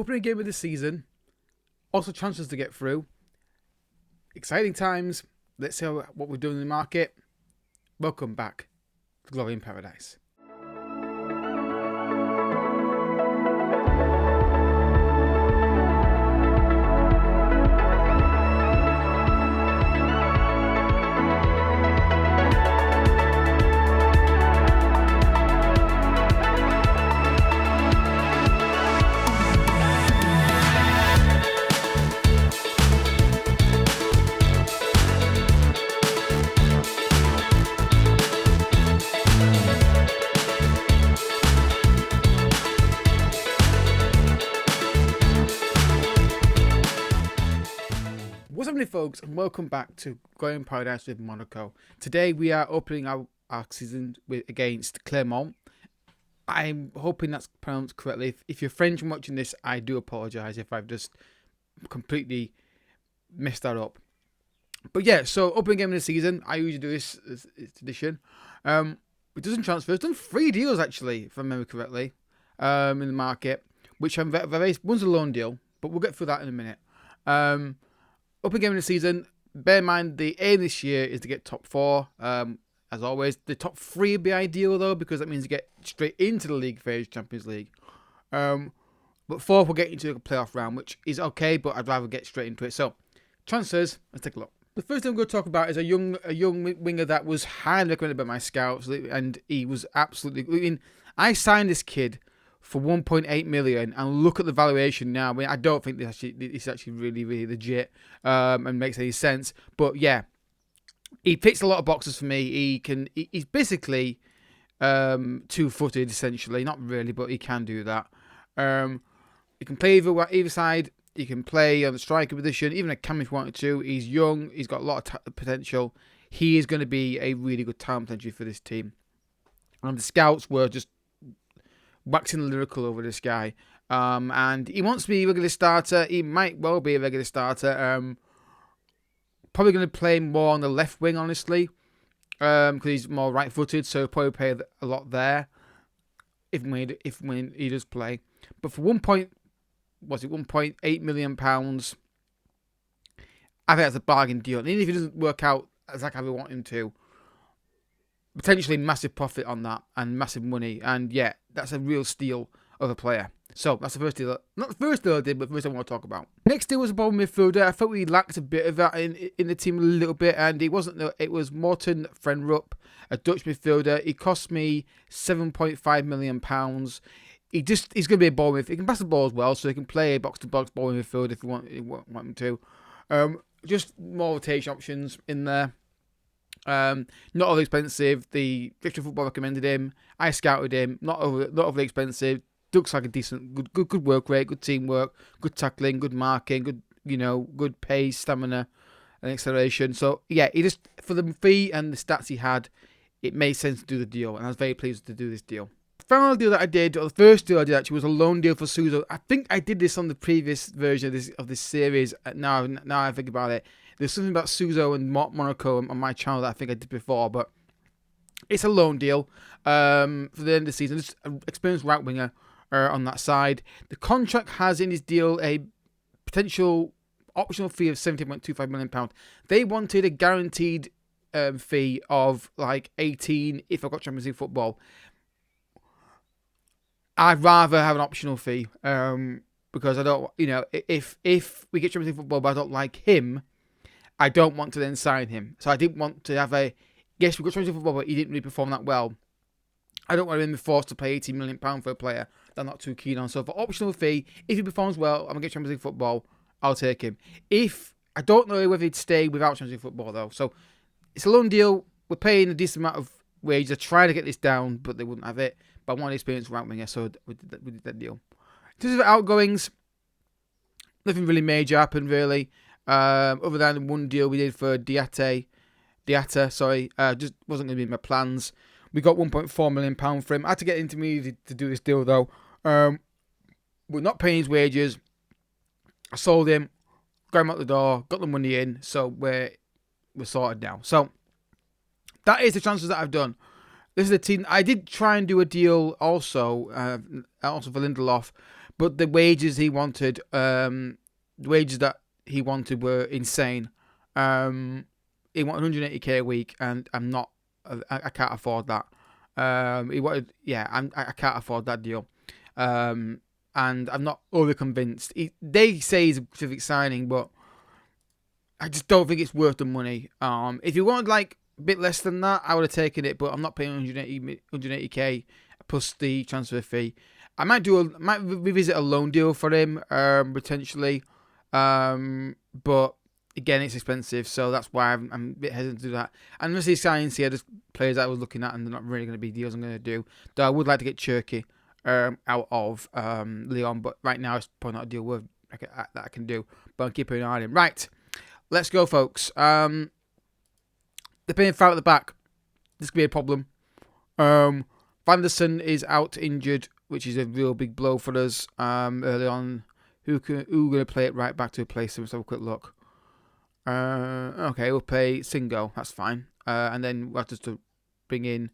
Opening game of the season. Also chances to get through. Exciting times. Let's see what we're doing in the market. Welcome back to Glory in Paradise. What's happening, folks, and welcome back to Glory in Paradise with Monaco. Today we are opening our season against Clermont. I'm hoping that's pronounced correctly. If you're French and watching this, I do apologise if I've just completely messed that up. But yeah, so opening game of the season, I usually do this as tradition. It doesn't transfer. It's done 3 deals actually, if I remember correctly, in the market, which I'm very. One's a loan deal, but we'll get through that in a minute. Opening game of the season, bear in mind the aim this year is to get top 4. As always, the top 3 would be ideal though, because that means you get straight into the league phase, Champions League. But 4th will get into a playoff round, which is okay, but I'd rather get straight into it. So, transfers, let's take a look. The first thing I'm going to talk about is a young winger that was highly recommended by my scouts, and he was absolutely. I signed this kid for 1.8 million, and look at the valuation now. I mean, I don't think this is actually really, really legit and makes any sense. But yeah, he ticks a lot of boxes for me. He's basically 2-footed essentially, not really, but he can do that. He can play either side. He can play on the striker position, even a cam if you wanted to. He's young. He's got a lot of potential. He is going to be a really good talent potentially for this team. And the scouts were just waxing lyrical over this guy. And he wants to be a regular starter. He might well be a regular starter. Probably going to play more on the left wing, honestly. Because he's more right-footed, so he'll probably play a lot there. If when he does play. But for 1.8 million pounds, I think that's a bargain deal. And even if he doesn't work out exactly how we want him to, potentially massive profit on that and massive money. And yeah, that's a real steal of a player. So that's the first deal. Not the first deal I did, but the first I want to talk about. Next deal was a ball midfielder. I thought we lacked a bit of that in the team a little bit, and he wasn't. It was Morten Frenrup, a Dutch midfielder. He cost me £7.5 million. He's going to be a ball midfielder. He can pass the ball as well, so he can play a box-to-box ball midfield if you want him to. Just more rotation options in there. Not overly expensive. The Victory Football recommended him. I scouted him. Not overly expensive. Looks like a decent, good work rate, good teamwork, good tackling, good marking, good pace, stamina, and acceleration. So yeah, he just for the fee and the stats he had, it made sense to do the deal, and I was very pleased to do this deal. The final deal that I did, or the first deal I did actually, was a loan deal for Suso. I think I did this on the previous version of this series. Now I think about it. There's something about Suso and Monaco on my channel that I think I did before, but it's a loan deal for the end of the season. Just an experienced right winger on that side. The contract has in his deal a potential optional fee of £70.25 million. They wanted a guaranteed fee of like 18 if I got Champions League football. I'd rather have an optional fee because I don't, if we get Champions League football but I don't like him, I don't want to then sign him. So I didn't want to have yes, we got Champions League football, but he didn't really perform that well. I don't want him to be forced to pay £18 million for a player that I'm not too keen on. So for optional fee, if he performs well, I'm going to get Champions League football, I'll take him. If I don't know whether he'd stay without Champions League football though. So it's a loan deal. We're paying a decent amount of wages. I tried to get this down, but they wouldn't have it. But I wanted experienced right winger, so we did that deal. In terms of outgoings, nothing really major happened really. Other than the one deal we did for Diatta, just wasn't going to be in my plans. We got £1.4 million for him. I had to get intermediate to do this deal though. We're not paying his wages. I sold him, got him out the door, got the money in, so we're sorted now. So that is the transfers that I've done. This is the team. I did try and do a deal also for Lindelof, But the wages he wanted, the wages that he wanted were insane. He wanted 180k a week, and I can't afford that. He wanted, I can't afford that deal. And I'm not overly convinced. They say he's a specific signing, but I just don't think it's worth the money. If you wanted like a bit less than that, I would have taken it, but I'm not paying 180k plus the transfer fee. I might revisit a loan deal for him, potentially. But again, it's expensive, so that's why I'm a bit hesitant to do that. And most of these signings here, just players that I was looking at, and they're not really going to be deals I'm going to do. Though I would like to get Cherky out of Lyon, but right now it's probably not a deal worth that I can do. But I'm keeping an eye on him. Right, let's go, folks. They're playing foul at the back. This could be a problem. Van der Sar is out injured, which is a real big blow for us early on. Who going to play it right back to replace him? Let's have a quick look. Okay, we'll play Singo. That's fine. And then we'll have to bring in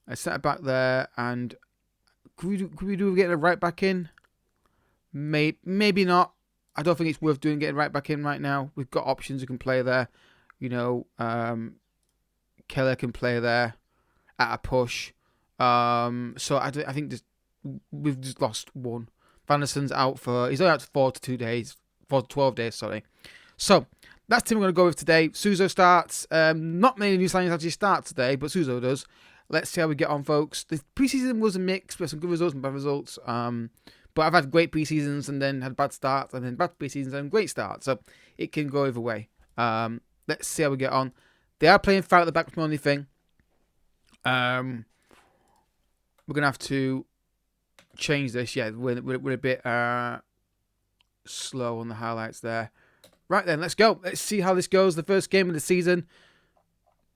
a centre back there. And could we do getting a right back in? Maybe not. I don't think it's worth doing getting right back in right now. We've got options who can play there. You know, Keller can play there at a push. So I think we've just lost one. Van der Sar's out he's only out for 4 to 12 days, sorry. So that's the team we're going to go with today. Suso starts. Not many new signings actually start today, but Suso does. Let's see how we get on, folks. The preseason was a mix. We had some good results and bad results. But I've had great preseasons and then had bad starts, and then bad preseasons and great starts. So it can go either way. Let's see how we get on. They are playing foul at the back, that's the only thing. We're going to have to change this. Yeah, we're a bit slow on the highlights there. Right then, let's go. Let's see how this goes. The first game of the season.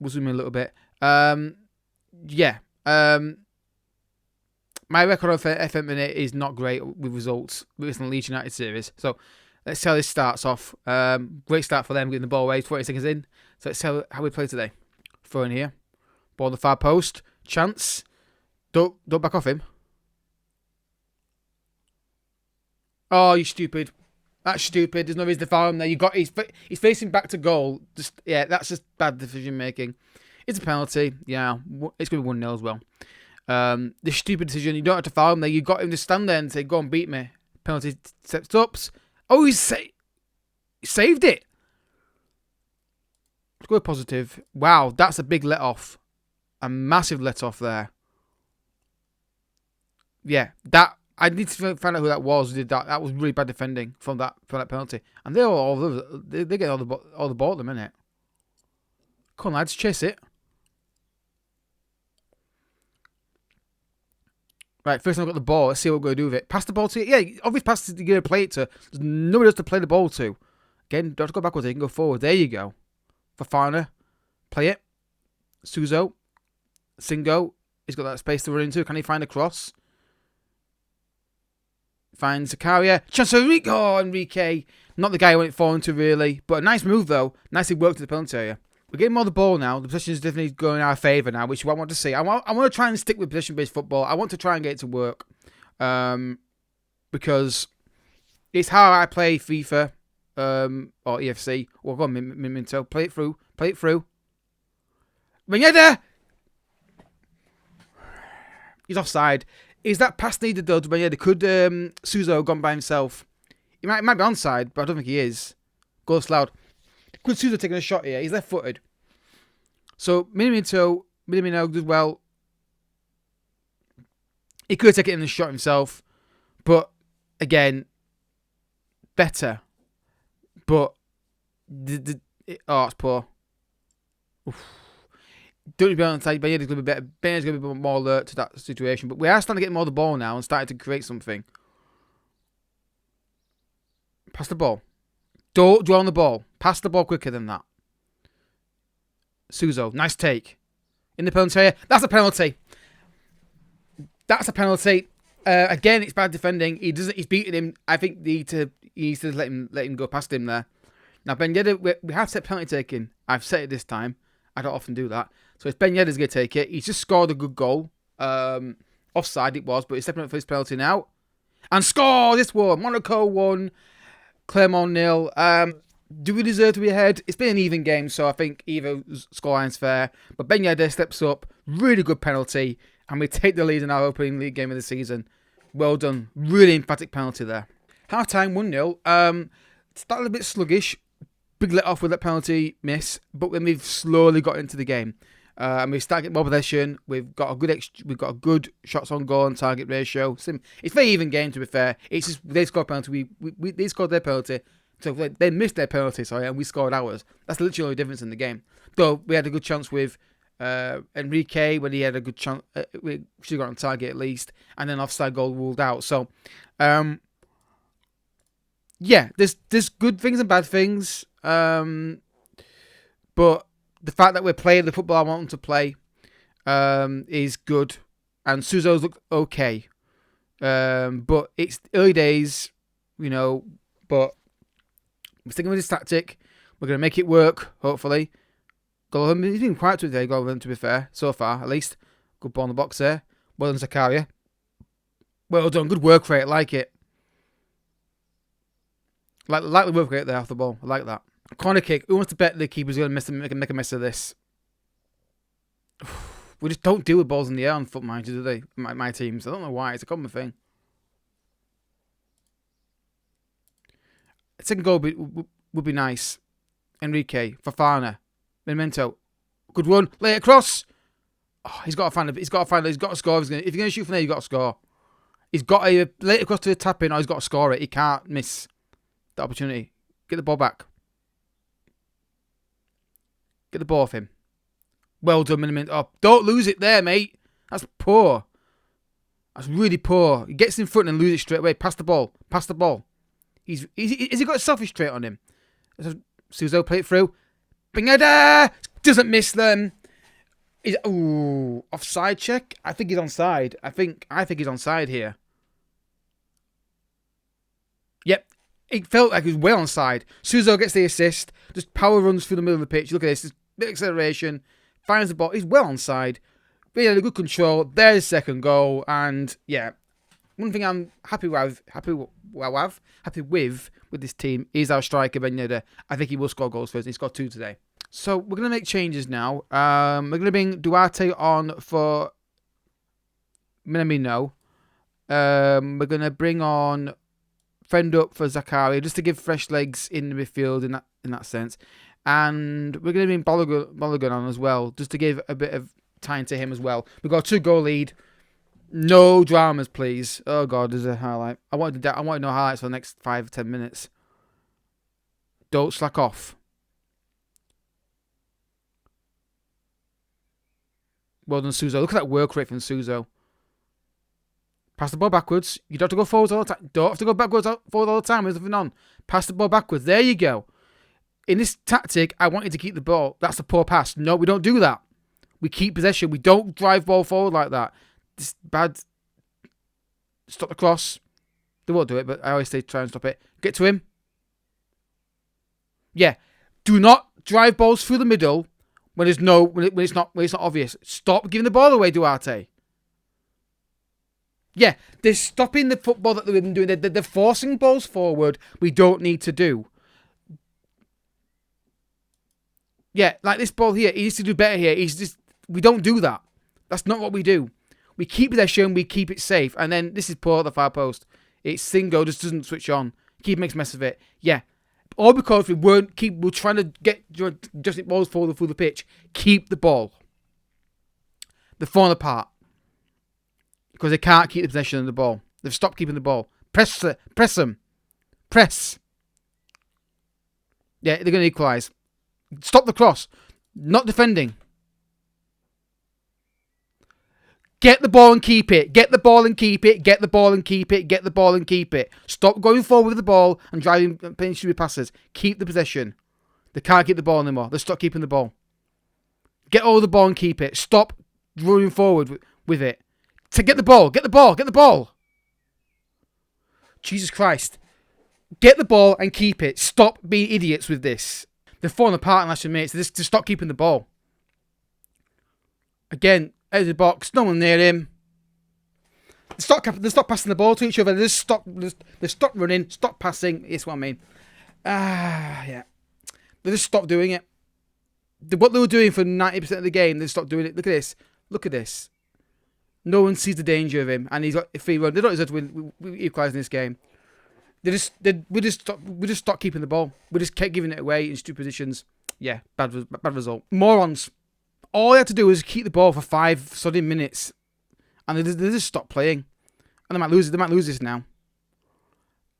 We'll zoom in a little bit. My record on FM24 is not great with results with the Leeds United series. So let's see how this starts off. Great start for them, getting the ball away 20 seconds in. So let's see how we play today. Throw in here. Ball on the far post. Chance. Don't back off him. Oh, you stupid. That's stupid. There's no reason to foul him there. He's facing back to goal. That's just bad decision making. It's a penalty. Yeah, it's going to be 1-0 as well. The stupid decision. You don't have to foul him there. You got him to stand there and say, "Go and beat me." Penalty steps up. Oh, he saved it. Let's go positive. Wow, that's a big let off. A massive let off there. Yeah, I need to find out who that was. Who did that? That was really bad defending from that penalty. And they get all the ball at the minute. Come on, lads, chase it. Right, first time I've got the ball. Let's see what we're going to do with it. Pass the ball to it. Yeah, obvious pass you're going to play it to. There's nobody else to play the ball to. Again, don't have to go backwards. You can go forward. There you go. Fafana. Play it. Suso. Singo. He's got that space to run into. Can he find a cross? Finds Zakaria. Chance for Enrique. Oh, Enrique. Not the guy I went for into, really. But a nice move, though. Nicely worked to the penalty area. We're getting more of the ball now. The possession is definitely going in our favour now, which is what I want to see. I want to try and stick with possession-based football. I want to try and get it to work. Because it's how I play FIFA or EFC. Or go on, Minto. Play it through. Play it through. Renyeda! He's offside. Is that pass needed though to Renyeda? Could Suso have gone by himself? He might be onside, but I don't think he is. Goes loud. Could Suso taking a shot here? He's left-footed. So Minamino does well. He could have taken it in the shot himself, but again, better. But it's poor. Oof. Don't be on the side. Benya's going to be better. Benya's going to be more alert to that situation. But we are starting to get more of the ball now and starting to create something. Pass the ball. Don't dwell on the ball. Pass the ball quicker than that. Suso, nice take. In the penalty area. That's a penalty. That's a penalty. Again, it's bad defending. He's beating him. I think he needs to let him go past him there. Now, Ben Yedder, we have set penalty taking. I've set it this time. I don't often do that. So it's Ben Yedder's going to take it. He's just scored a good goal. Offside it was, but he's stepping up for his penalty now. And score this one. Monaco 1, Clermont 0. Do we deserve to be ahead? It's been an even game, so I think either scoreline's fair. But Ben Yedder steps up. Really good penalty. And we take the lead in our opening league game of the season. Well done. Really emphatic penalty there. Half time 1-0. Started a bit sluggish. Big let off with that penalty miss. But then we've slowly got into the game. And we've started getting more possession. We've got a good shots on goal and target ratio. It's a very even game, to be fair. It's just they scored a penalty. They scored their penalty. So they missed their penalty, and we scored ours. That's literally the only difference in the game. Though we had a good chance with Enrique when he had a good chance. We should have got on target at least. And then offside goal ruled out. So, yeah, there's good things and bad things. But the fact that we're playing the football I want them to play is good. And Suzo's looked okay. But it's early days, but we're sticking with this tactic. We're going to make it work, hopefully. Golovin, he's been quiet today, Golovin, to be fair, so far, at least. Good ball in the box there. Well done, Zakaria. Well done, good work rate, like it. Like the work rate there off the ball, I like that. Corner kick, who wants to bet the keeper's going to make a mess of this? We just don't deal with balls in the air on foot managers, do they? My teams. I don't know why, it's a common thing. Second goal would be nice. Enrique, Fofana, Memento, good run, lay it across. Oh, he's got to find He's got to score. If you're going to shoot from there, you've got to score. He's got to lay it across to the tap in, or he's got to score it. He can't miss the opportunity. Get the ball back. Get the ball off him. Well done, Memento. Oh, don't lose it there, mate. That's poor. That's really poor. He gets in front and loses it straight away. Pass the ball. Pass the ball. Has he got a selfish trait on him? Suzo play it through. Bingada doesn't miss them. Offside check. I think he's onside. I think he's onside here. Yep, it felt like he was well onside. Suzo gets the assist. Just power runs through the middle of the pitch. Look at this. Bit of acceleration. Finds the ball. He's well onside. Really had a good control. There's the second goal, and yeah, one thing I'm happy with this team is our striker, Ben Yedder. I think he will score goals first. He scored 2 today. So we're going to make changes now. We're going to bring Duarte on for Minamino. We're going to bring on Friend up for Zakaria, just to give fresh legs in the midfield in that sense. And we're going to bring Balogun on as well, just to give a bit of time to him as well. We've got a 2-goal lead. No dramas, please. Oh God, there's a highlight. I want to know highlights for the next 5 or 10 minutes. Don't slack off. Well done, Suzo. Look at that work rate from Suzo. Pass the ball backwards. You don't have to go forwards all the time. Don't have to go forward all the time. There's nothing on. Pass the ball backwards. There you go. In this tactic, I want you to keep the ball. That's a poor pass. No, we don't do that. We keep possession. We don't drive ball forward like that. This bad. Stop the cross. They won't do it, but I always say try and stop it. Get to him. Yeah. Do not drive balls through the middle when it's not obvious. Stop giving the ball away, Duarte. Yeah, they're stopping the football that they've been doing. They're forcing balls forward we don't need to do. Yeah, like this ball here. He needs to do better here. We don't do that. That's not what we do. We keep possession, we keep it safe. And then this is poor at the far post. It's Singo just doesn't switch on. Keep makes a mess of it. Yeah. All because we're trying to get just balls forward through the pitch. Keep the ball. They're falling apart. Because they can't keep the possession of the ball. They've stopped keeping the ball. Press them. Press. Yeah, they're going to equalise. Stop the cross. Not defending. Get the ball and keep it. Get the ball and keep it. Get the ball and keep it. Get the ball and keep it. Stop going forward with the ball and driving, playing stupid passes. Keep the possession. They can't keep the ball anymore. They stop keeping the ball. Get all the ball and keep it. Stop running forward with it. To get the ball. Get the ball. Get the ball. Jesus Christ. Get the ball and keep it. Stop being idiots with this. They're falling apart in last few minutes. To stop keeping the ball. Again, out of the box. No one near him. They stop passing the ball to each other. They stop running, stop passing. It's what I mean. Yeah. They just stopped doing it. What they were doing for 90% of the game, they stopped doing it. Look at this. Look at this. No one sees the danger of him, and he's got a free run. They don't deserve to win. We equalise in this game. We just stopped keeping the ball. We just kept giving it away in stupid positions. Yeah, bad result. Morons. All they had to do was keep the ball for 5 solid minutes, and they just stopped playing. And they might lose. They might lose this now.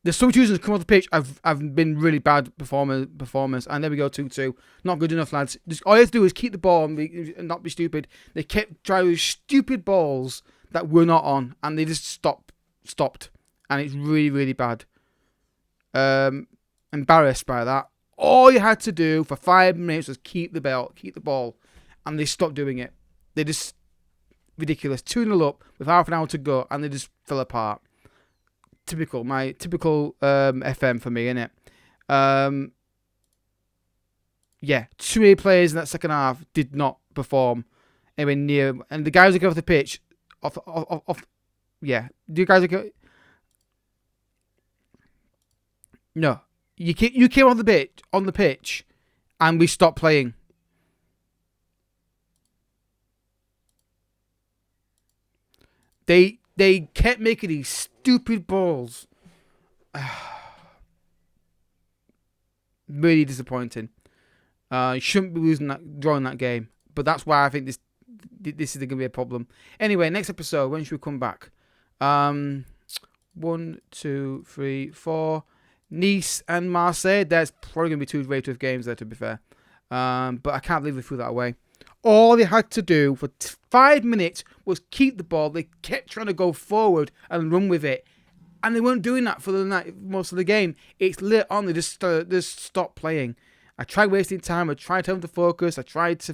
The substitutions come off the pitch have been really bad performance, and there we go, 2-2. Not good enough, lads. All you have to do is keep the ball and not be stupid. They kept trying stupid balls that were not on, and they just stopped, and it's really, really bad. Embarrassed by that. All you had to do for 5 minutes was keep the ball, and they stopped doing it. They just ridiculous. 2-0 up with half an hour to go, and they just fell apart. Typical FM for me, innit? Yeah, 2 A players in that second half did not perform anywhere near, and the guys who go off the pitch, yeah, the guys who go. No, you came on the pitch, and we stopped playing. They kept making these stupid balls. Really disappointing. You shouldn't be drawing that game, but that's why I think this is going to be a problem. Anyway, next episode, when should we come back? 1, 2, 3, 4. Nice and Marseille. There's probably going to be 2 very tough games there, to be fair. But I can't believe they threw that away. All they had to do for 5 minutes was keep the ball. They kept trying to go forward and run with it. And they weren't doing that for most of the game. It's lit on. They just stopped playing. I tried wasting time. I tried telling them to focus. But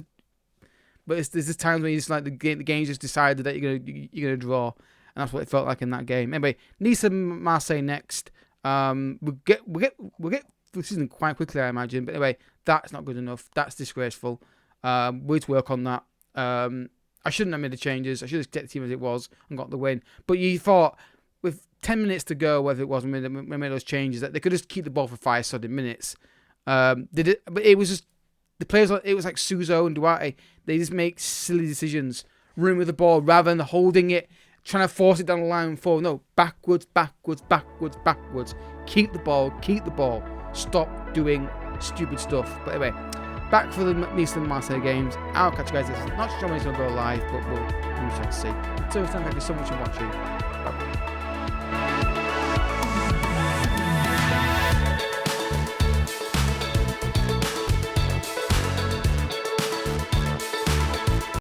there's just times when you just like the game just decided that you're gonna draw. And that's what it felt like in that game. Anyway, Nice and Marseille next. We'll get the season quite quickly, I imagine. But anyway, that's not good enough. That's disgraceful. We need to work on that. I shouldn't have made the changes. I should have kept the team as it was and got the win. But you thought with 10 minutes to go, whether it was when they made those changes, that they could just keep the ball for 5 solid minutes. They did, but it was just the players. It was like Suso and Duarte. They just make silly decisions, running with the ball rather than holding it, trying to force it down the line forward. No, backwards. Keep the ball. Stop doing stupid stuff. But anyway, back for the Nice and Marseille games. I'll catch you guys. Not sure when it's going to go live, but we shall see. So thank you so much for watching. Bye.